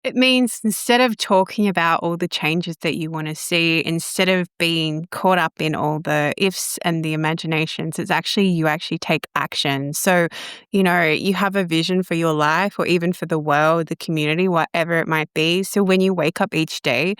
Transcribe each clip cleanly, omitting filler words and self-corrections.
It means instead of talking about all the changes that you want to see, instead of being caught up in all the ifs and the imaginations, it's actually you actually take action. So, you have a vision for your life or even for the world, the community, whatever it might be. So when you wake up each day,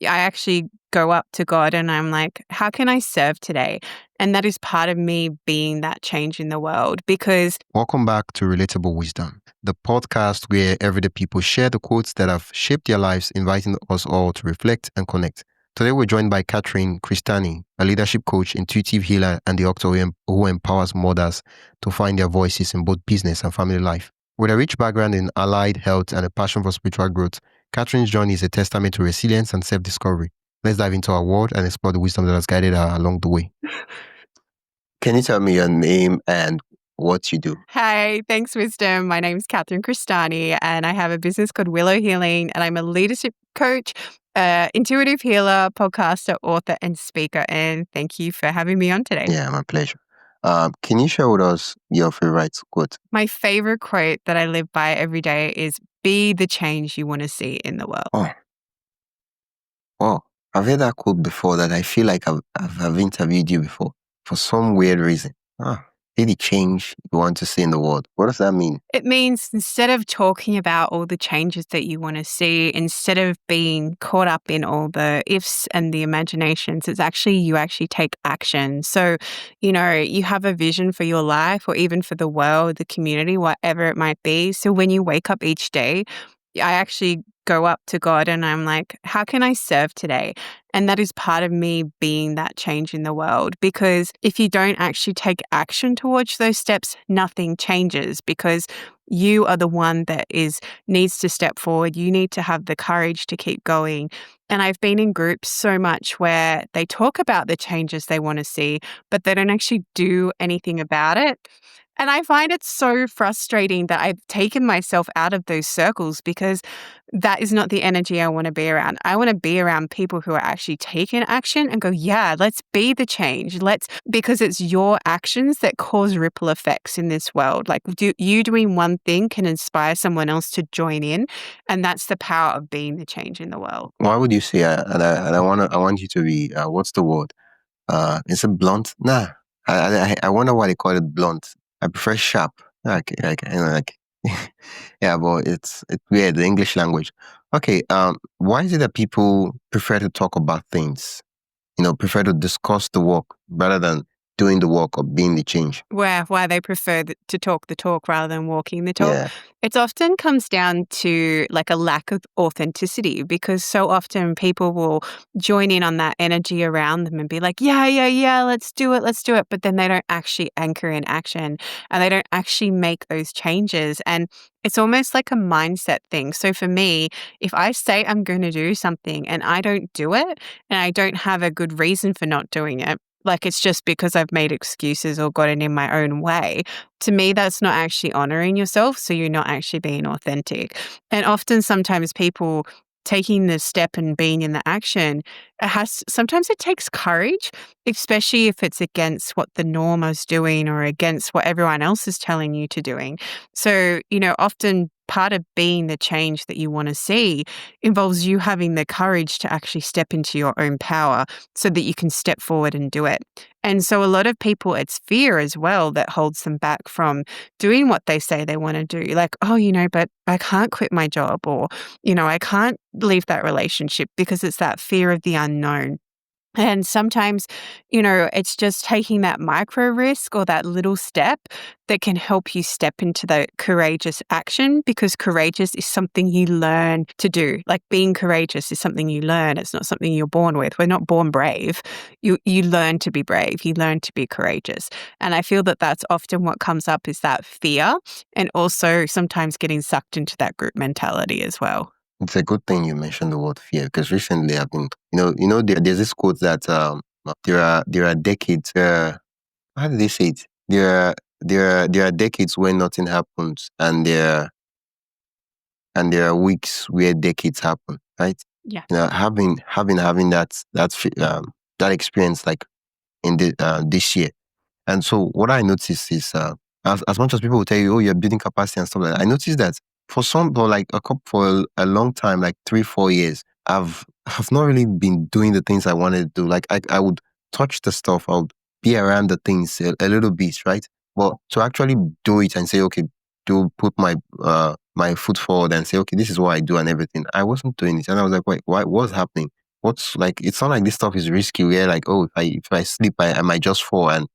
I actually go up to God and I'm like, how can I serve today? And that is part of me being that change in the world because Welcome back to Relatable Wisdom, the podcast where everyday people share the quotes that have shaped their lives, inviting us all to reflect and connect. Today, we're joined by Katherine Crestani, a leadership coach, intuitive healer, and the author who empowers mothers to find their voices in both business and family life. With a rich background in allied health and a passion for spiritual growth, Katherine's journey is a testament to resilience and self-discovery. Let's dive into our world and explore the wisdom that has guided her along the way. Can you tell me your name and what you do? Hi, thanks, Wisdom. My name's Katherine Crestani, and I have a business called Willow Healing, and I'm a leadership coach, intuitive healer, podcaster, author, and speaker. And thank you for having me on today. Yeah, my pleasure. Can you share with us your favorite quote? My favorite quote that I live by every day is be the change you want to see in the world. Oh, I've heard that quote before that I feel like I've interviewed you before for some weird reason. Be the change you want to see in the world. What does that mean? It means instead of talking about all the changes that you want to see, instead of being caught up in all the ifs and the imaginations, it's actually you actually take action. So, you have a vision for your life or even for the world, the community, whatever it might be. So when you wake up each day, I actually go up to God and I'm like, how can I serve today? And that is part of me being that change in the world. Because if you don't actually take action towards those steps, nothing changes because you are the one that needs to step forward. You need to have the courage to keep going. And I've been in groups so much where they talk about the changes they want to see, but they don't actually do anything about it. And I find it so frustrating that I've taken myself out of those circles because that is not the energy I want to be around. I want to be around people who are actually taking action and go, yeah, let's be the change. Because it's your actions that cause ripple effects in this world. Like you doing one thing can inspire someone else to join in. And that's the power of being the change in the world. Why would you say, I want you to be, what's the word? Is it blunt? Nah. I wonder why they call it blunt. I prefer sharp. Yeah, but it's weird, the English language. Okay, why is it that people prefer to talk about things? Prefer to discuss the work rather than doing the work or being the change? Why they prefer to talk the talk rather than walking the talk. Yeah. It often comes down to like a lack of authenticity because so often people will join in on that energy around them and be like, yeah, let's do it. But then they don't actually anchor in action and they don't actually make those changes. And it's almost like a mindset thing. So for me, if I say I'm going to do something and I don't do it and I don't have a good reason for not doing it, like it's just because I've made excuses or gotten in my own way. To me, that's not actually honoring yourself. So you're not actually being authentic. And often, sometimes people taking the step and being in the action, sometimes it takes courage, especially if it's against what the norm is doing or against what everyone else is telling you to doing. So, often part of being the change that you want to see involves you having the courage to actually step into your own power so that you can step forward and do it. And so a lot of people, it's fear as well that holds them back from doing what they say they want to do. Like, but I can't quit my job or, I can't leave that relationship because it's that fear of the unknown. And sometimes, it's just taking that micro risk or that little step that can help you step into the courageous action because courageous is something you learn to do. Like being courageous is something you learn. It's not something you're born with. We're not born brave. You learn to be brave. You learn to be courageous. And I feel that that's often what comes up is that fear and also sometimes getting sucked into that group mentality as well. It's a good thing you mentioned the word fear because recently I've been, there's this quote that there are decades. How did they say it? There are decades where nothing happens, and there are weeks where decades happen. Right? Yeah. Having that experience like in this year, and so what I noticed is as much as people will tell you, oh, you're building capacity and stuff like that, I noticed that for some, but like for a long time, like 3, 4 years, I've not really been doing the things I wanted to do. Like I would touch the stuff, I would be around the things a little bit, right? But to actually do it and say, okay, do put my foot forward and say, okay, this is what I do and everything. I wasn't doing it, and I was like, wait, what's happening? What's like? It's not like this stuff is risky. Where like, oh, if I sleep, I might just fall, and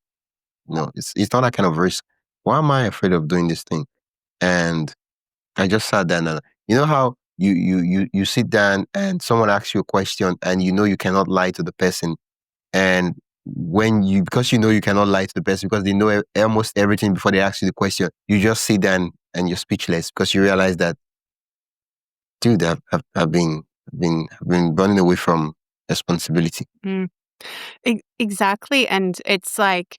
it's not that kind of risk. Why am I afraid of doing this thing? And I just sat down, and you know how you sit down and someone asks you a question and you cannot lie to the person, and because you cannot lie to the person because they know almost everything before they ask you the question, you just sit down and you're speechless because you realize that, dude, I've been running away from responsibility. Mm. Exactly. And it's like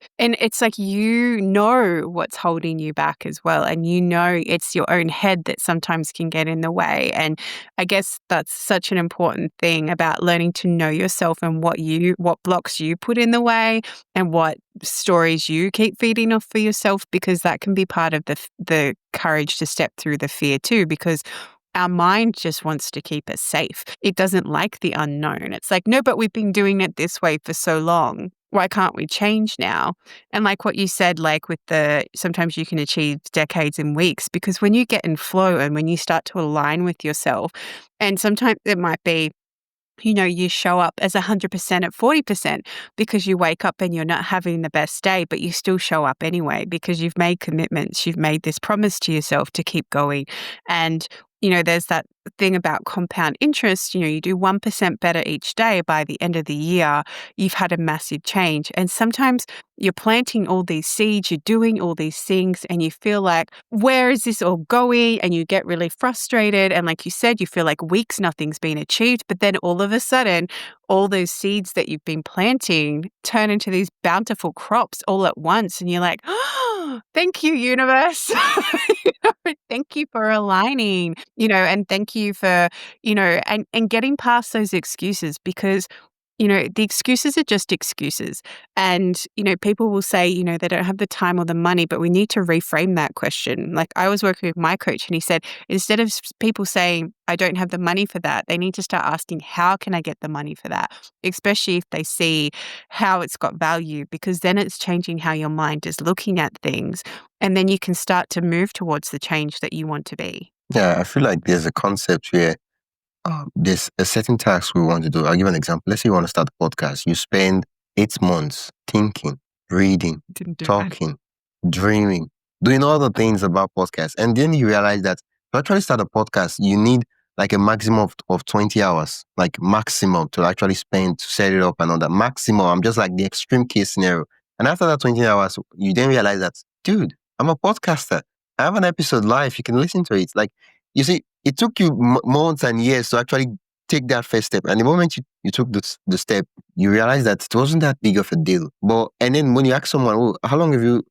you know what's holding you back as well. And it's your own head that sometimes can get in the way. And I guess that's such an important thing about learning to know yourself and what blocks you put in the way and what stories you keep feeding off for yourself, because that can be part of the courage to step through the fear too, because our mind just wants to keep us safe. It doesn't like the unknown. It's like, no, but we've been doing it this way for so long. Why can't we change now? And like what you said, like sometimes you can achieve decades in weeks, because when you get in flow and when you start to align with yourself, and sometimes it might be, you show up as 100% at 40% because you wake up and you're not having the best day, but you still show up anyway because you've made commitments. You've made this promise to yourself to keep going. And, there's that thing about compound interest. You do 1% better each day. By the end of the year, you've had a massive change. And sometimes you're planting all these seeds, you're doing all these things, and you feel like, where is this all going? And you get really frustrated. And like you said, you feel like weeks nothing's been achieved. But then all of a sudden, all those seeds that you've been planting turn into these bountiful crops all at once. And you're like, oh, thank you, universe. Thank you for aligning, and thank you for, and getting past those excuses, because the excuses are just excuses. And, people will say, they don't have the time or the money, but we need to reframe that question. Like, I was working with my coach and he said, instead of people saying, I don't have the money for that, they need to start asking, how can I get the money for that? Especially if they see how it's got value, because then it's changing how your mind is looking at things. And then you can start to move towards the change that you want to be. Yeah, I feel like there's a concept where there's a certain task we want to do. I'll give an example. Let's say you want to start a podcast. You spend 8 months thinking, reading, Didn't do that. talking, dreaming, doing all the things about podcasts. And then you realize that to actually start a podcast, you need like a maximum of 20 hours, like maximum to actually spend to set it up and all that. Maximum. I'm just like the extreme case scenario. And after that 20 hours, you then realize that, dude, I'm a podcaster. I have an episode live. You can listen to it. Like, you see, it took you months and years to actually take that first step. And the moment you took the step, you realize that it wasn't that big of a deal. And then when you ask someone, oh, how long have you,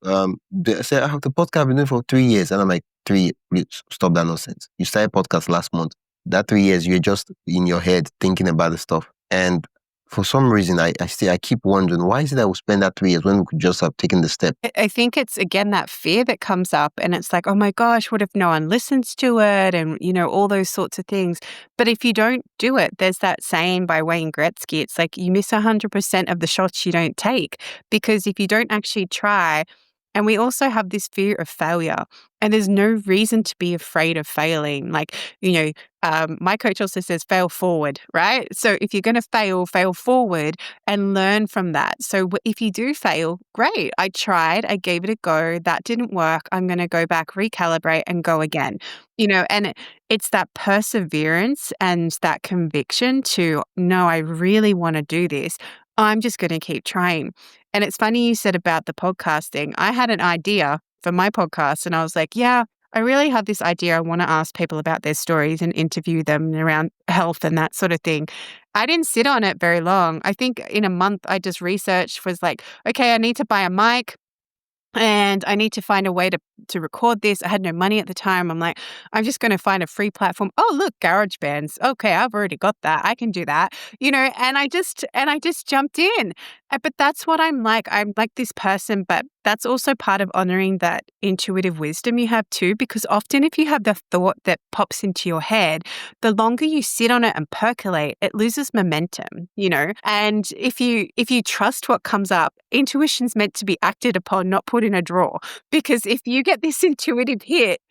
they say, I have the podcast been doing for 3 years. And I'm like, 3 years, stop that nonsense. You started podcast last month. That 3 years, you're just in your head thinking about the stuff. And for some reason, I keep wondering, why is it that we spend that 3 years when we could just have taken the step? I think it's, again, that fear that comes up, and it's like, oh my gosh, what if no one listens to it? And, all those sorts of things. But if you don't do it, there's that saying by Wayne Gretzky, it's like you miss 100% of the shots you don't take, because if you don't actually try. And we also have this fear of failure, and there's no reason to be afraid of failing. Like, my coach also says, fail forward, right? So if you're going to fail forward and learn from that. So if you do fail, great. I tried, I gave it a go. That didn't work. I'm going to go back, recalibrate and go again, and it's that perseverance and that conviction to, no, I really want to do this. I'm just going to keep trying. And it's funny you said about the podcasting. I had an idea for my podcast and I was like, yeah, I really have this idea. I want to ask people about their stories and interview them around health and that sort of thing. I didn't sit on it very long. I think in a month I just researched, was like, okay, I need to buy a mic. And I need to find a way to record this. I had no money at the time. I'm like, I'm just going to find a free platform. Oh, look, GarageBands. Okay, I've already got that. I can do that. And I just jumped in. But that's what I'm like. I'm like this person, but that's also part of honoring that intuitive wisdom you have too, because often if you have the thought that pops into your head, the longer you sit on it and percolate, it loses momentum, And if you trust what comes up, intuition's meant to be acted upon, not put in a drawer. Because if you get this intuitive hit,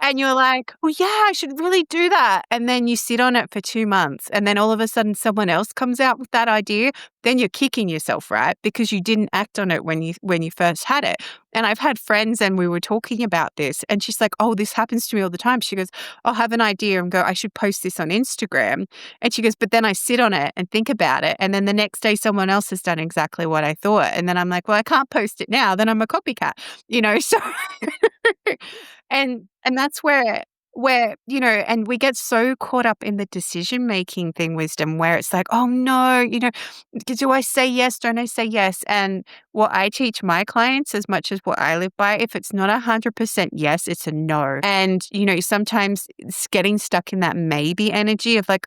and you're like, "Well, yeah, I should really do that." And then you sit on it for 2 months, and then all of a sudden someone else comes out with that idea, then you're kicking yourself, right? Because you didn't act on it when you first had it. And I've had friends and we were talking about this, and she's like, "Oh, this happens to me all the time." She goes, "I'll have an idea and go, I should post this on Instagram." And she goes, "But then I sit on it and think about it, and then the next day someone else has done exactly what I thought." And then I'm like, "Well, I can't post it now, then I'm a copycat." So and that's where, and we get so caught up in the decision-making thing, wisdom, where it's like, "Oh, no, do I say yes? Don't I say yes?" And what I teach my clients as much as what I live by, if it's not 100% yes, it's a no. And, sometimes it's getting stuck in that maybe energy of like,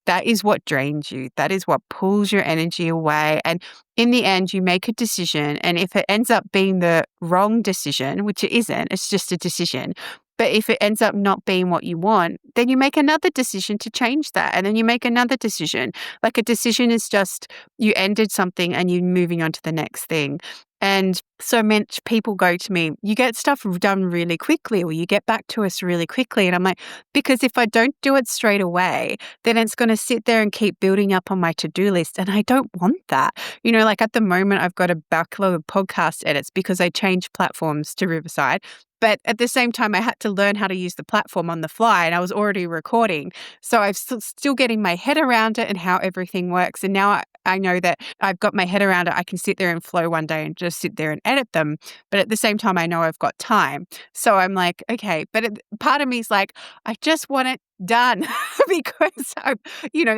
that is what drains you. That is what pulls your energy away. And in the end, you make a decision. And if it ends up being the wrong decision, which it isn't, it's just a decision. But if it ends up not being what you want, then you make another decision to change that. And then you make another decision. Like a decision is just you ended something and you're moving on to the next thing. And so much people go to me, "You get stuff done really quickly, or you get back to us really quickly." And I'm like, because if I don't do it straight away, then it's going to sit there and keep building up on my to-do list. And I don't want that. Like at the moment, I've got a backlog of podcast edits because I changed platforms to Riverside. But at the same time, I had to learn how to use the platform on the fly, and I was already recording. So I'm still getting my head around it and how everything works. And now I know that I've got my head around it. I can sit there and flow one day and just sit there and edit them. But at the same time, I know I've got time. So I'm like, okay. But part of me is like, I just want it done because I've,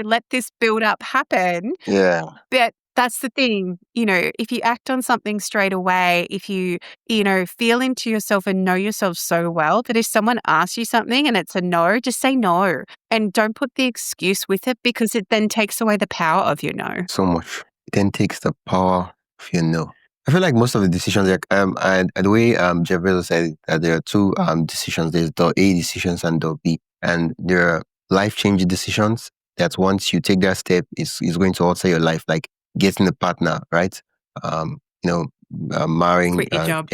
let this build up happen. Yeah. But that's the thing, if you act on something straight away, if you, feel into yourself and know yourself so well that if someone asks you something and it's a no, just say no. And don't put the excuse with it because it then takes away the power of your no. So much. It then takes the power of your no. I feel like most of the decisions, like and the way Jeff Bezos said that there are two decisions. There's the A decisions and the B, and there are life-changing decisions that once you take that step, is going to alter your life, like getting a partner, right? Marrying, Quit your job.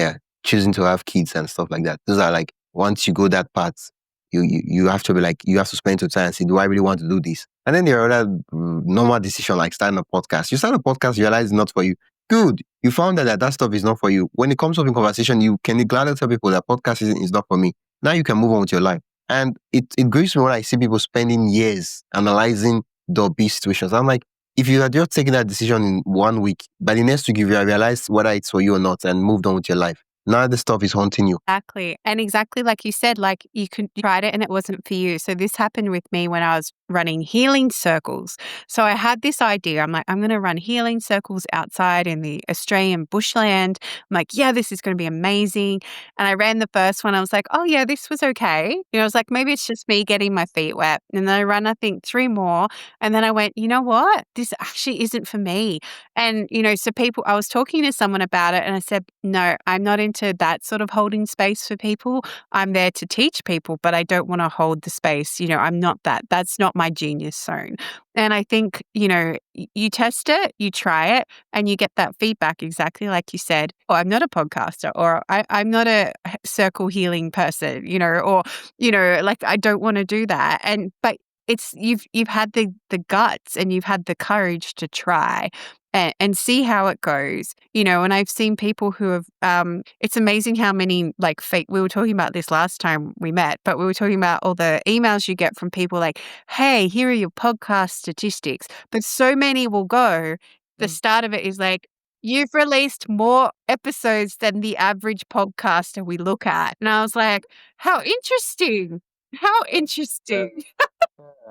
choosing to have kids and stuff like that. Those are like once you go that path, you have to be like, you have to spend your time and say, do I really want to do this? And then there are other normal decisions like starting a podcast. You start a podcast, you realize it's not for you. Good. You found that stuff is not for you. When it comes up in conversation, you can gladly tell people that podcast is not for me. Now you can move on with your life. And it grieves me when I see people spending years analyzing the B situations. I'm like, if you had just taken that decision in 1 week, by the next week, you realize whether it's for you or not and moved on with your life. Now the stuff is haunting you. Exactly. And exactly like you said, like you tried it and it wasn't for you. So this happened with me when I was running healing circles. So I had this idea. I'm like, I'm going to run healing circles outside in the Australian bushland. I'm like, yeah, this is going to be amazing. And I ran the first one. I was like, oh yeah, this was okay. I was like, maybe it's just me getting my feet wet. And then I ran, I think 3 more. And then I went, you know what? This actually isn't for me. And, so I was talking to someone about it and I said, no, I'm not into that sort of holding space for people. I'm there to teach people, but I don't want to hold the space. I'm not that. That's not my genius zone. And I think, you test it, you try it, and you get that feedback exactly like you said, oh, I'm not a podcaster, or I'm not a circle healing person, or, like I don't want to do that. But it's you've had the guts and you've had the courage to try and see how it goes, and I've seen people who have, it's amazing how many like fake, we were talking about this last time we met, but we were talking about all the emails you get from people like, hey, here are your podcast statistics. But so many will go, the start of it is like, you've released more episodes than the average podcaster we look at. And I was like, how interesting. How interesting.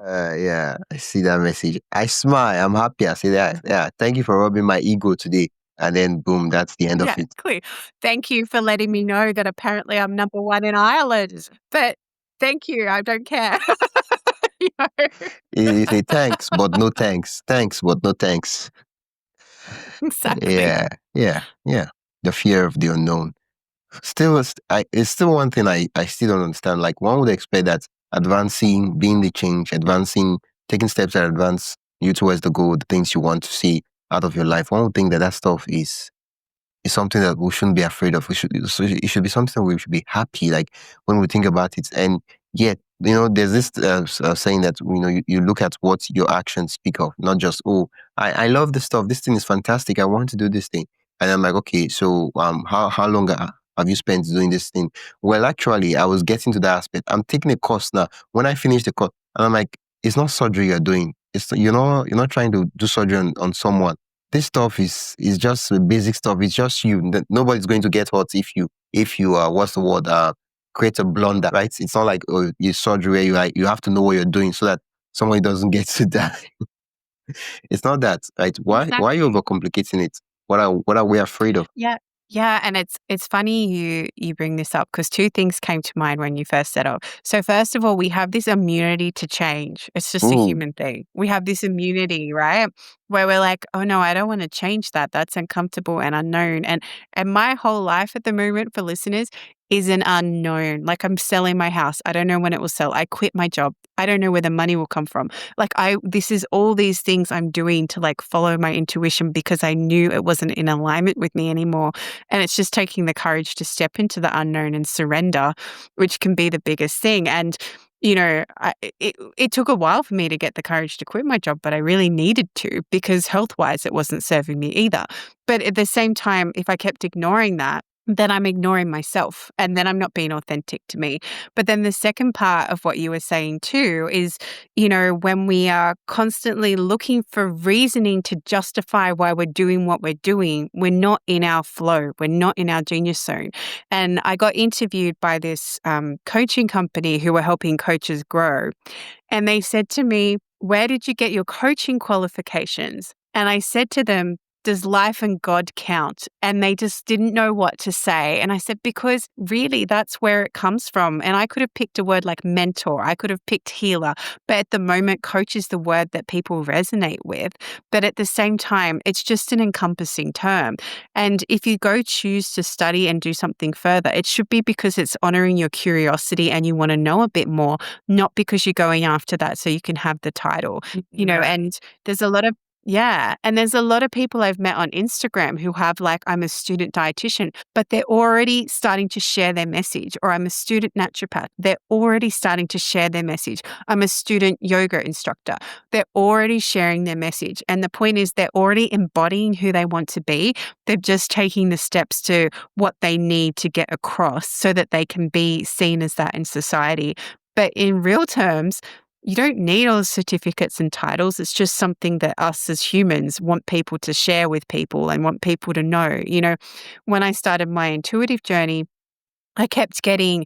Yeah, I see that message. I smile. I'm happy. I say that. Yeah, thank you for rubbing my ego today. And then boom, that's the end of it. Clear. Thank you for letting me know that apparently I'm number 1 in Ireland. But thank you. I don't care. You know? You say thanks, but no thanks. Thanks, but no thanks. Exactly. Yeah. the fear of the unknown. Still, it's still one thing I still don't understand. Like, one would expect that advancing, being the change, advancing, taking steps that advance you towards the goal, the things you want to see out of your life. One would think that stuff is something that we shouldn't be afraid of. It should be something we should be happy, like, when we think about it. And yet, there's this saying that, you look at what your actions speak of, not just, oh, I love this stuff. This thing is fantastic. I want to do this thing. And I'm like, okay, so how long have you spent doing this thing? Well, actually, I was getting to that aspect. I'm taking a course now. When I finish the course, and I'm like, it's not surgery you're doing. It's, you're not trying to do surgery on someone. This stuff is just the basic stuff. It's just you. Nobody's going to get hurt if you what's the word, create a blunder, right? It's not like, oh, you surgery where you have to know what you're doing so that somebody doesn't get to die. It's not that, right? Why are you Exactly. overcomplicating it? What are we afraid of? Yeah. Yeah, and it's funny you bring this up because two things came to mind when you first said it. So first of all, we have this immunity to change. It's just a Ooh, human thing. We have this immunity, right? Where we're like, oh no, I don't want to change that. That's uncomfortable and unknown. And my whole life at the moment for listeners is an unknown. Like, I'm selling my house. I don't know when it will sell. I quit my job. I don't know where the money will come from. Like, this is all these things I'm doing to like follow my intuition because I knew it wasn't in alignment with me anymore. And it's just taking the courage to step into the unknown and surrender, which can be the biggest thing. And, it took a while for me to get the courage to quit my job, but I really needed to because health wise, it wasn't serving me either. But at the same time, if I kept ignoring that, then I'm ignoring myself and then I'm not being authentic to me. But then the second part of what you were saying too is, when we are constantly looking for reasoning to justify why we're doing what we're doing, we're not in our flow. We're not in our genius zone. And I got interviewed by this coaching company who were helping coaches grow. And they said to me, "Where did you get your coaching qualifications?" And I said to them, "Does life and God count?" And they just didn't know what to say. And I said, because really that's where it comes from. And I could have picked a word like mentor. I could have picked healer. But at the moment, coach is the word that people resonate with. But at the same time, it's just an encompassing term. And if you go choose to study and do something further, it should be because it's honoring your curiosity and you want to know a bit more, not because you're going after that so you can have the title, and there's a lot of yeah. And there's a lot of people I've met on Instagram who have like, I'm a student dietitian, but they're already starting to share their message, or I'm a student naturopath. They're already starting to share their message. I'm a student yoga instructor. They're already sharing their message. And the point is they're already embodying who they want to be. They're just taking the steps to what they need to get across so that they can be seen as that in society. But in real terms, you don't need all the certificates and titles. It's just something that us as humans want people to share with people and want people to know. When I started my intuitive journey, I kept getting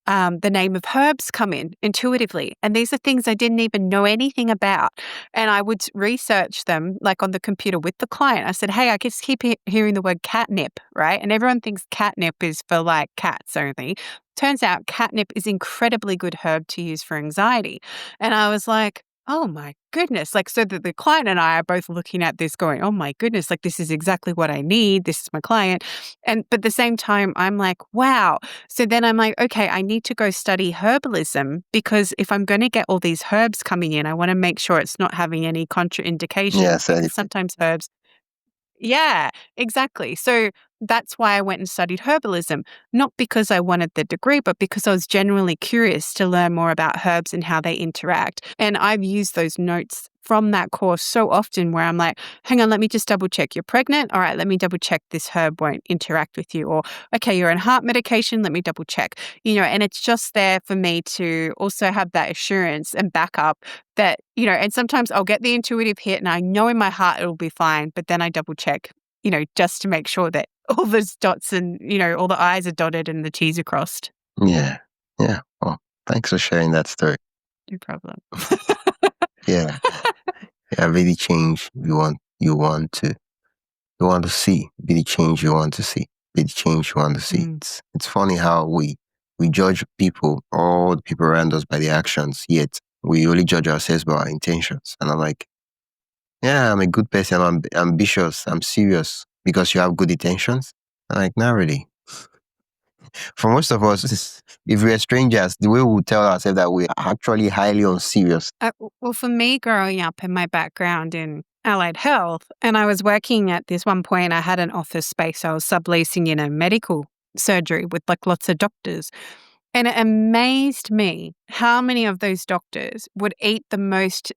the name of herbs come in intuitively. And these are things I didn't even know anything about. And I would research them like on the computer with the client. I said, hey, I just keep hearing the word catnip, right? And everyone thinks catnip is for like cats only. Turns out catnip is incredibly good herb to use for anxiety. And I was like, oh my goodness. Like, so that the client and I are both looking at this going, oh my goodness, like this is exactly what I need. This is my client. But at the same time, I'm like, wow. So then I'm like, okay, I need to go study herbalism because if I'm going to get all these herbs coming in, I want to make sure it's not having any contraindications yes, because anything. sometimes herbs yeah, exactly. So that's why I went and studied herbalism, not because I wanted the degree, but because I was genuinely curious to learn more about herbs and how they interact. And I've used those notes from that course so often where I'm like, hang on, let me just double check. You're pregnant? All right, let me double check this herb won't interact with you. Or, okay, you're on heart medication. Let me double check. And it's just there for me to also have that assurance and backup that, and sometimes I'll get the intuitive hit and I know in my heart it'll be fine, but then I double check, just to make sure that all those dots and, all the I's are dotted and the T's are crossed. Yeah, yeah. Well, thanks for sharing that story. No problem. Yeah, yeah. Be the change you want to see. Be the change you want to see. Be the change you want to see. Mm. It's funny how we judge people, all the people around us, by their actions, yet we only judge ourselves by our intentions. And I'm like, yeah, I'm a good person. I'm ambitious. I'm serious because you have good intentions. Like, not really. For most of us, if we're strangers, the way we would tell ourselves that we're actually highly unserious. Well, for me, growing up in my background in allied health, and I was working at this one point, I had an office space I was subleasing in a medical surgery with like lots of doctors. And it amazed me how many of those doctors would eat the most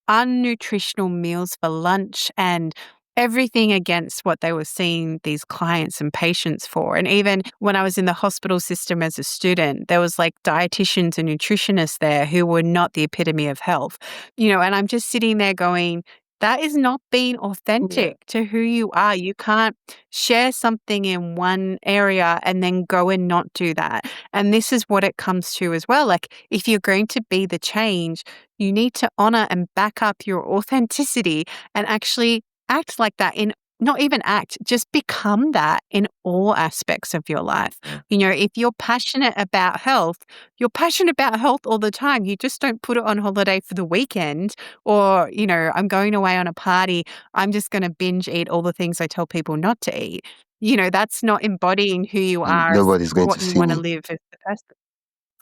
unnutritional meals for lunch and everything against what they were seeing these clients and patients for. And even when I was in the hospital system as a student, there was like dietitians and nutritionists there who were not the epitome of health, and I'm just sitting there going, that is not being authentic to who you are. You can't share something in one area and then go and not do that. And this is what it comes to as well. Like, if you're going to be the change, you need to honor and back up your authenticity and actually act like that not even act, just become that in all aspects of your life. If you're passionate about health, you're passionate about health all the time. You just don't put it on holiday for the weekend or, I'm going away on a party. I'm just going to binge eat all the things I tell people not to eat. That's not embodying who you are as Nobody's going what to you see want to me. live as the person.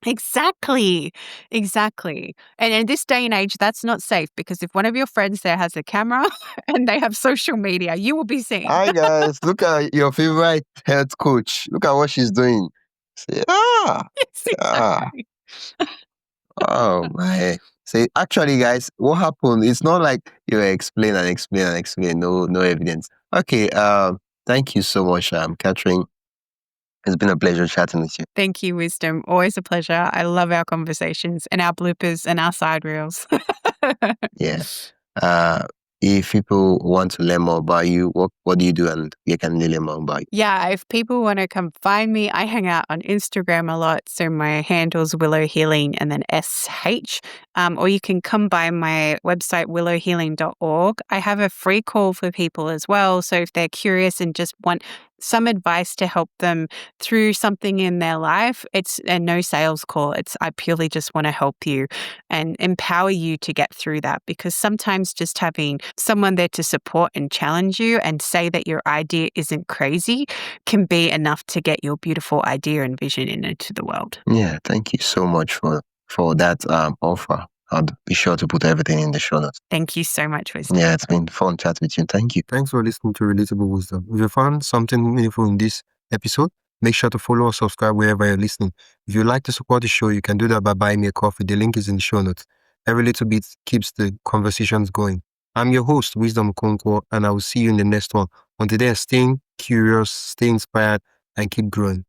Exactly. Exactly. And in this day and age, that's not safe because if one of your friends there has a camera and they have social media, you will be seen. Hi guys, look at your favorite health coach. Look at what she's doing. Say, Yes, ah, exactly. oh my. Say, actually, guys, what happened? It's not like you explain and explain and explain. No evidence. Okay. Thank you so much, Catherine. It's been a pleasure chatting with you. Thank you, Wisdom. Always a pleasure. I love our conversations and our bloopers and our side reels. Yeah. Uh, if people want to learn more about you, what do you do, and where can they learn more about you? Yeah, if people want to come find me, I hang out on Instagram a lot. So my handle's Willow Healing and then SH. Or you can come by my website, willowhealing.org. I have a free call for people as well. So if they're curious and just want some advice to help them through something in their life, it's a no sales call. I purely just want to help you and empower you to get through that, because sometimes just having someone there to support and challenge you and say that your idea isn't crazy can be enough to get your beautiful idea and vision into the world. Yeah, thank you so much for that offer. I'll be sure to put everything in the show notes. Thank you so much, Wisdom. Yeah, it's been fun chat with you. Thank you. Thanks for listening to Relatable Wisdom. If you found something meaningful in this episode, make sure to follow or subscribe wherever you're listening. If you'd like to support the show, you can do that by buying me a coffee. The link is in the show notes. Every little bit keeps the conversations going. I'm your host, Wisdom Okonkwo, and I will see you in the next one. Until then, stay curious, stay inspired, and keep growing.